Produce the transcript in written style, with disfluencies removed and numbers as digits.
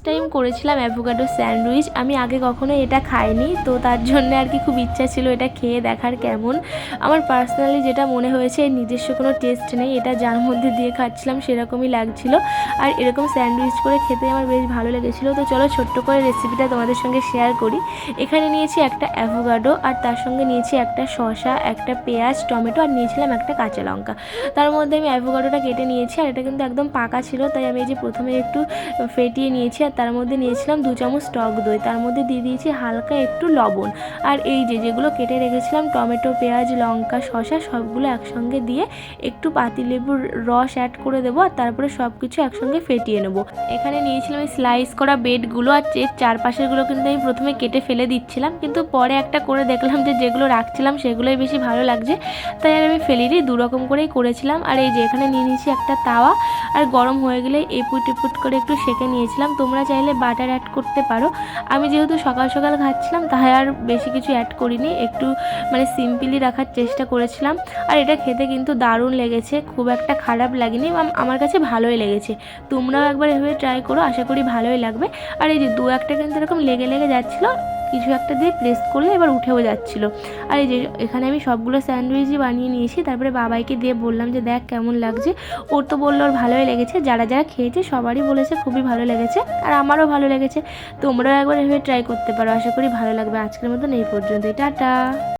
Time করেছিলাম avocado sandwich. আমি আগে কখনো এটা খাইনি, তো তার জন্য আর কি খুব ইচ্ছা ছিল এটা খেয়ে দেখার কেমন। আমার পার্সোনালি যেটা মনে হয়েছে এর নিজস্ব কোনো টেস্ট নেই, এটা যার মধ্যে দিয়ে খাচ্ছিলাম সেরকমই লাগছিল। আর এরকম স্যান্ডউইচ করে খেতে আমার বেশ ভালো লেগেছিলো। তো চলো ছোট্ট করে রেসিপিটা তোমাদের সঙ্গে শেয়ার করি। এখানে নিয়েছি একটা অ্যাভোকাডো, আর তার সঙ্গে নিয়েছি একটা শসা, একটা পেঁয়াজ, টমেটো, আর নিয়েছিলাম একটা কাঁচা লঙ্কা। তার মধ্যে আমি অ্যাভোকাডোটা কেটে নিয়েছি, আর এটা কিন্তু একদম পাকা ছিল, তাই আমি এই যে প্রথমে একটু ফেটিয়ে নিয়েছি। আর তার মধ্যে নিয়েছিলাম 2 চামচ টক দই, তার মধ্যে দিয়ে দিয়েছি হালকা একটু লবণ। আর এই যেগুলো কেটে রেখেছিলাম টমেটো, পেঁয়াজ, লঙ্কা, শসা সবগুলো একসঙ্গে দিয়ে একটু পাতিলেবুর রস অ্যাড করে দেবো, আর তারপরে সব কিছু একসঙ্গে ফেটিয়ে নেবো। এখানে নিয়েছিলাম এই স্লাইস করা বেডগুলো, আর চারপাশেরগুলো কিন্তু আমি প্রথমে কেটে ফেলে দিচ্ছিলাম, কিন্তু পরে একটা করে দেখলাম যে যেগুলো রাখছিলাম সেগুলোই বেশি ভালো লাগছে, তাই আর আমি ফেলিনি, দুরকম করেই করেছিলাম। আর এই যে এখানে নিয়ে নিয়েছি একটা তাওয়া, আর গরম হয়ে গেলে এপুট এপুট করে একটু সেঁকে নিয়েছিলাম। তোমরা চাইলে বাটার অ্যাড করতে পারো। আমি যেহেতু সকাল সকাল খাচ্ছিলাম তাই আর বেশি কিছু অ্যাড করিনি, একটু মানে সিম্পলি রাখার চেষ্টা করেছিলাম। আর এটা খেতে কিন্তু দারুণ লেগেছে, খুব একটা খারাপ লাগেনি, আমার কাছে ভালোই লেগেছে। তোমরাও একবার এভাবে ট্রাই করো, আশা করি ভালোই লাগবে। আর এই যে দু একটা কিন্তু এরকম লেগে লেগে যাচ্ছিলো, কিছু একটা দিয়ে প্রেস করলে এবার উঠেও যাচ্ছিল। আর এই যে এখানে আমি সবগুলো স্যান্ডউইচই বানিয়ে নিয়েছি, তারপরে বাবাইকে দিয়ে বললাম যে দেখ কেমন লাগছে। ওর তো বললো ওর ভালোই লেগেছে, যারা যারা খেয়েছে সবারই বলেছে খুবই ভালো লেগেছে, আর আমারও ভালো লেগেছে। তোমরাও একবার এভাবে ট্রাই করতে পারো, আশা করি ভালো লাগবে। আজকের মতন এই পর্যন্তই, টাটা।